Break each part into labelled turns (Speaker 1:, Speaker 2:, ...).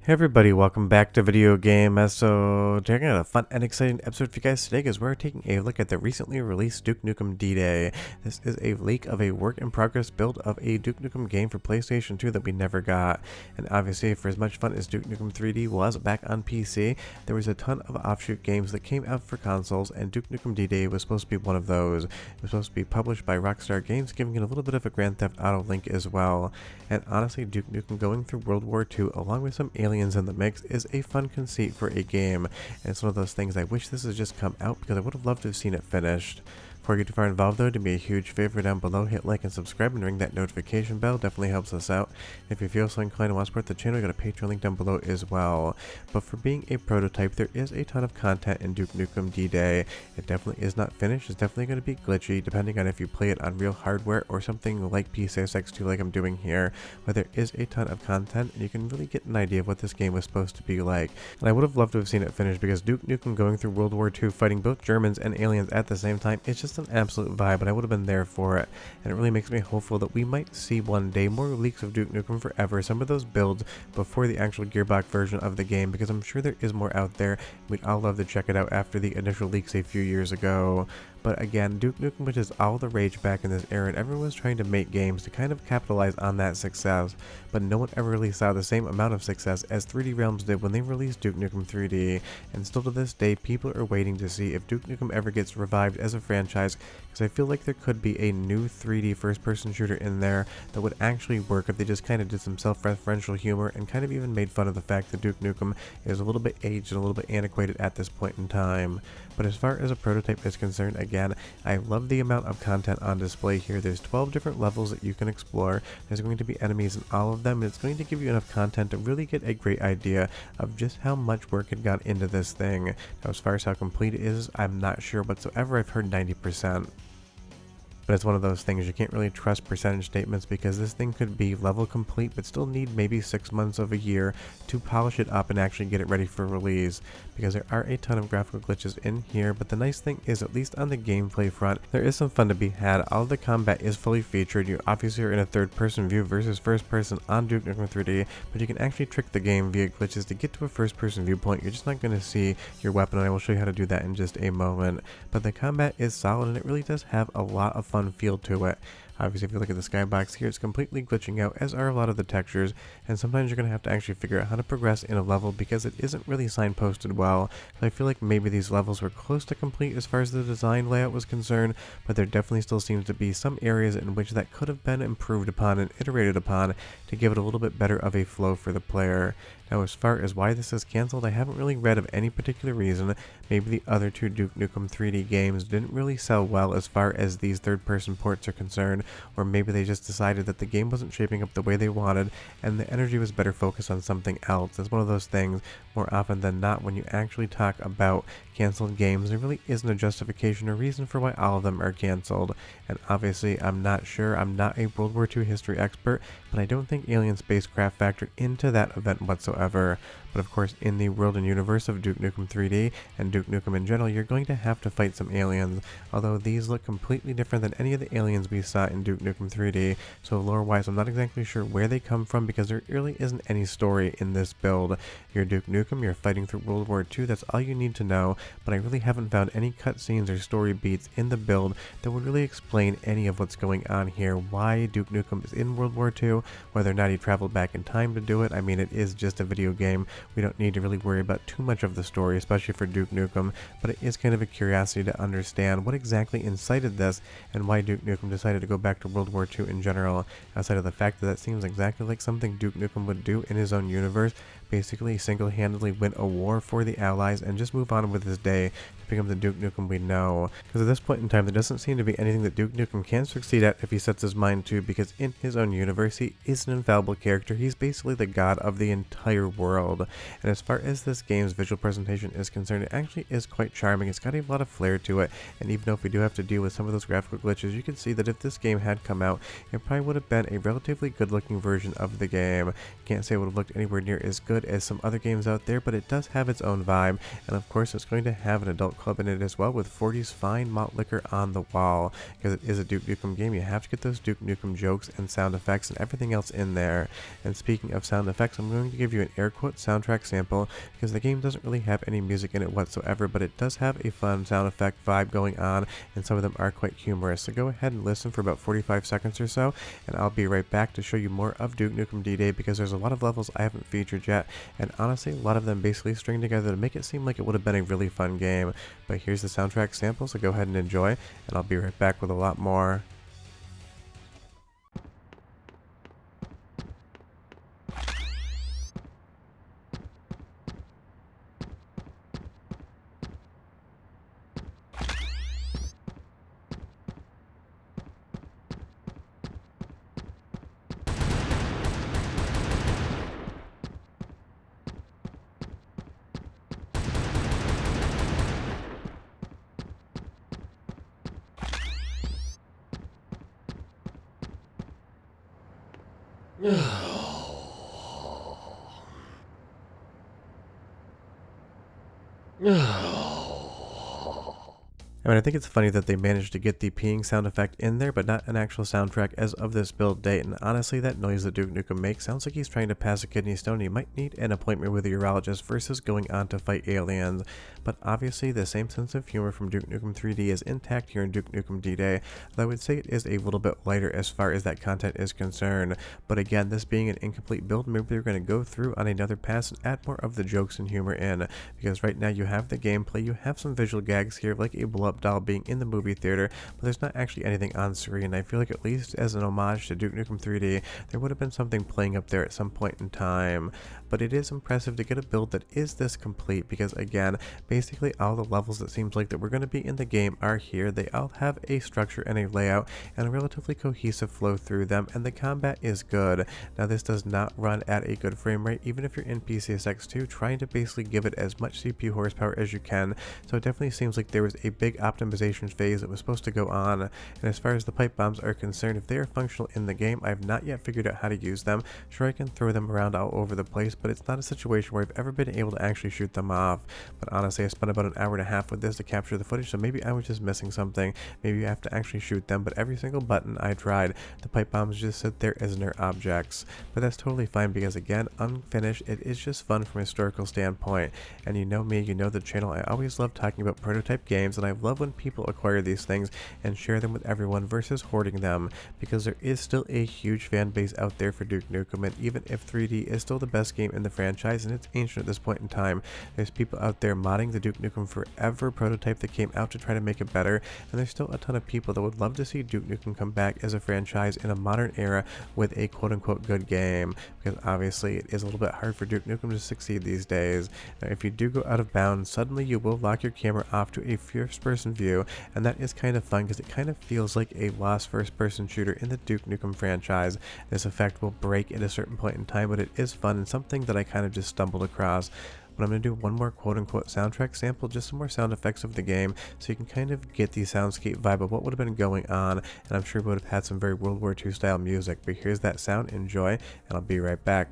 Speaker 1: Hey everybody, welcome back to Video Game. So, checking out a fun and exciting episode for you guys today because we're taking a look at the recently released Duke Nukem D-Day. This is a leak of a work-in-progress build of a Duke Nukem game for PlayStation 2 that we never got. And obviously, for as much fun as Duke Nukem 3D was back on PC, there was a ton of offshoot games that came out for consoles, and Duke Nukem D-Day was supposed to be one of those. It was supposed to be published by Rockstar Games, giving it a little bit of a Grand Theft Auto link as well. And honestly, Duke Nukem going through World War II along with some aliens in the mix is a fun conceit for a game, and it's one of those things I wish this had just come out because I would have loved to have seen it finished. Before you get too far involved though, do me a huge favor down below, hit like and subscribe and ring that notification bell, definitely helps us out. If you feel so inclined and want to support the channel, you got a Patreon link down below as well. But for being a prototype, there is a ton of content in Duke Nukem D-Day. It definitely is not finished, it's definitely going to be glitchy depending on if you play it on real hardware or something like PCSX2 like I'm doing here, but there is a ton of content and you can really get an idea of what this game was supposed to be like. And I would have loved to have seen it finished because Duke Nukem going through World War II fighting both Germans and aliens at the same time, it's just an absolute vibe, and I would have been there for it. And it really makes me hopeful that we might see one day more leaks of Duke Nukem Forever, some of those builds before the actual Gearbox version of the game, because I'm sure there is more out there. We'd all love to check it out after the initial leaks a few years ago. But again, Duke Nukem, which is all the rage back in this era, and everyone was trying to make games to kind of capitalize on that success, but no one ever really saw the same amount of success as 3D Realms did when they released Duke Nukem 3D, and still to this day, people are waiting to see if Duke Nukem ever gets revived as a franchise, because I feel like there could be a new 3D first-person shooter in there that would actually work if they just kind of did some self-referential humor and kind of even made fun of the fact that Duke Nukem is a little bit aged and a little bit antiquated at this point in time. But as far as a prototype is concerned, again, I love the amount of content on display here. There's 12 different levels that you can explore. There's going to be enemies in all of them, and it's going to give you enough content to really get a great idea of just how much work had gone into this thing. Now, as far as how complete it is, I'm not sure whatsoever. I've heard 90%. But it's one of those things you can't really trust percentage statements because this thing could be level complete but still need maybe 6 months of a year to polish it up and actually get it ready for release, because there are a ton of graphical glitches in here. But the nice thing is, at least on the gameplay front, there is some fun to be had. All of the combat is fully featured. You obviously are in a third person view versus first person on Duke Nukem 3D, but you can actually trick the game via glitches to get to a first person viewpoint. You're just not going to see your weapon, and I will show you how to do that in just a moment. But the combat is solid and it really does have a lot of fun feel to it. Obviously, if you look at the skybox here, it's completely glitching out, as are a lot of the textures, and sometimes you're going to have to actually figure out how to progress in a level because it isn't really signposted well. So I feel like maybe these levels were close to complete as far as the design layout was concerned, but there definitely still seems to be some areas in which that could have been improved upon and iterated upon to give it a little bit better of a flow for the player. Now, as far as why this is cancelled, I haven't really read of any particular reason. Maybe the other two Duke Nukem 3D games didn't really sell well as far as these third-person ports are concerned, or maybe they just decided that the game wasn't shaping up the way they wanted and the energy was better focused on something else. It's one of those things, more often than not, when you actually talk about canceled games, there really isn't a justification or reason for why all of them are canceled. And obviously, I'm not sure, I'm not a World War II history expert, but I don't think alien spacecraft factored into that event whatsoever. But of course, in the world and universe of Duke Nukem 3D and Duke Nukem in general, you're going to have to fight some aliens, although these look completely different than any of the aliens we saw in Duke Nukem 3D, so lore-wise I'm not exactly sure where they come from because there really isn't any story in this build. You're Duke Nukem, you're fighting through World War II, that's all you need to know, but I really haven't found any cutscenes or story beats in the build that would really explain any of what's going on here, why Duke Nukem is in World War II, whether or not he traveled back in time to do it. I mean, it is just a video game. We don't need to really worry about too much of the story, especially for Duke Nukem, but it is kind of a curiosity to understand what exactly incited this and why Duke Nukem decided to go back to World War II in general, outside of the fact that that seems exactly like something Duke Nukem would do in his own universe, basically single-handedly win a war for the Allies and just move on with his day to become the Duke Nukem we know. Because at this point in time, there doesn't seem to be anything that Duke Nukem can succeed at if he sets his mind to, because in his own universe, he is an infallible character. He's basically the god of the entire world. And as far as this game's visual presentation is concerned, it actually is quite charming. It's got a lot of flair to it, and even though if we do have to deal with some of those graphical glitches, you can see that if this game had come out, it probably would have been a relatively good-looking version of the game. Can't say it would have looked anywhere near as good as some other games out there, but it does have its own vibe, and of course it's going to have an adult nightclub in it as well with 40's fine malt liquor on the wall. Because it is a Duke Nukem game, you have to get those Duke Nukem jokes and sound effects and everything else in there. And speaking of sound effects, I'm going to give you an air quote soundtrack sample because the game doesn't really have any music in it whatsoever, but it does have a fun sound effect vibe going on, and some of them are quite humorous. So go ahead and listen for about 45 seconds or so, and I'll be right back to show you more of Duke Nukem D-Day because there's a lot of levels I haven't featured yet, and honestly, a lot of them basically string together to make it seem like it would have been a really fun game. But here's the soundtrack sample, so go ahead and enjoy, and I'll be right back with a lot more. I mean, I think it's funny that they managed to get the peeing sound effect in there, but not an actual soundtrack as of this build date, and honestly, that noise that Duke Nukem makes sounds like he's trying to pass a kidney stone and he might need an appointment with a urologist versus going on to fight aliens. But obviously, the same sense of humor from Duke Nukem 3D is intact here in Duke Nukem D-Day, though I would say it is a little bit lighter as far as that content is concerned. But again, this being an incomplete build, maybe they're going to go through on another pass and add more of the jokes and humor in, because right now you have the gameplay, you have some visual gags here, like a blow-up doll being in the movie theater, but there's not actually anything on screen. I feel like at least as an homage to Duke Nukem 3D, there would have been something playing up there at some point in time. But it is impressive to get a build that is this complete, because again, basically all the levels that seems like that we're going to be in the game are here. They all have a structure and a layout and a relatively cohesive flow through them, and the combat is good. Now this does not run at a good frame rate, even if you're in PCSX2, trying to basically give it as much CPU horsepower as you can, so it definitely seems like there was a big optimization phase that was supposed to go on. And as far as the pipe bombs are concerned, if they are functional in the game, I've not yet figured out how to use them. Sure, I can throw them around all over the place, but it's not a situation where I've ever been able to actually shoot them off. But honestly, I spent about an hour and a half with this to capture the footage, so maybe I was just missing something. Maybe you have to actually shoot them, but every single button I tried, the pipe bombs just sit there as inert objects. But that's totally fine because again, unfinished, it is just fun from a historical standpoint. And you know me, you know the channel, I always love talking about prototype games, and I love when people acquire these things and share them with everyone versus hoarding them, because there is still a huge fan base out there for Duke Nukem, and even if 3D is still the best game in the franchise and it's ancient at this point in time, there's people out there modding the Duke Nukem Forever prototype that came out to try to make it better, and there's still a ton of people that would love to see Duke Nukem come back as a franchise in a modern era with a quote-unquote good game, because obviously it is a little bit hard for Duke Nukem to succeed these days. Now if you do go out of bounds, suddenly you will lock your camera off to a first-person view, and that is kind of fun because it kind of feels like a lost first-person shooter in the Duke Nukem franchise. This effect will break at a certain point in time, but it is fun and something that I kind of just stumbled across. But I'm going to do one more quote-unquote soundtrack sample, just some more sound effects of the game, so you can kind of get the soundscape vibe of what would have been going on, and I'm sure it would have had some very World War II style music. But here's that sound, enjoy, and I'll be right back.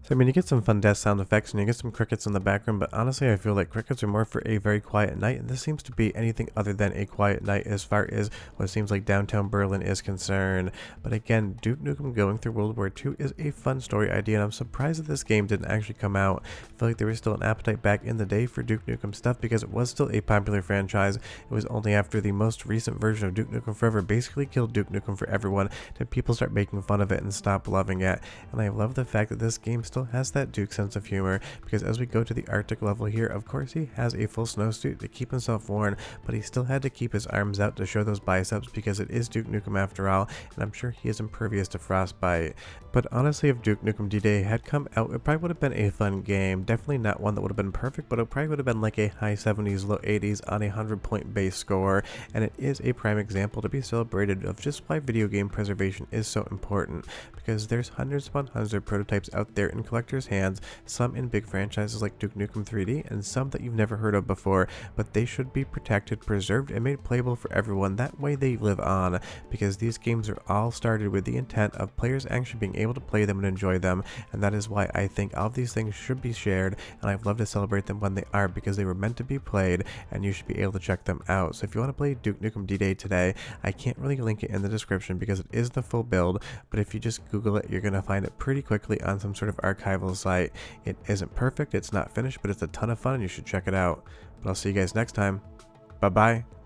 Speaker 1: So I mean, you get some fun death sound effects and you get some crickets in the background, but honestly I feel like crickets are more for a very quiet night, and this seems to be anything other than a quiet night as far as what seems like downtown Berlin is concerned. But again, Duke Nukem going through World War II is a fun story idea, and I'm surprised that this game didn't actually come out. I feel like there was still an appetite back in the day for Duke Nukem stuff because it was still a popular franchise. It was only after the most recent version of Duke Nukem Forever basically killed Duke Nukem for everyone did people start making fun of it and stop loving it. And I love the fact that this game still still has that Duke sense of humor, because as we go to the Arctic level here, of course he has a full snowsuit to keep himself warm, but he still had to keep his arms out to show those biceps because it is Duke Nukem after all, and I'm sure he is impervious to frostbite. But honestly, if Duke Nukem D-Day had come out, it probably would have been a fun game. Definitely not one that would have been perfect, but it probably would have been like a high 70s, low 80s on a 100-point base score, and it is a prime example to be celebrated of just why video game preservation is so important, because there's hundreds upon hundreds of prototypes out there in collectors' hands, some in big franchises like Duke Nukem 3D, and some that you've never heard of before, but they should be protected, preserved, and made playable for everyone. That way they live on, because these games are all started with the intent of players actually being able to play them and enjoy them, and that is why I think all of these things should be shared, and I'd love to celebrate them when they are, because they were meant to be played, and you should be able to check them out. So if you want to play Duke Nukem D-Day today, I can't really link it in the description because it is the full build, but if you just Google it, you're going to find it pretty quickly on some sort of archival site. It isn't perfect, it's not finished, but it's a ton of fun and you should check it out. But I'll see you guys next time. Bye bye.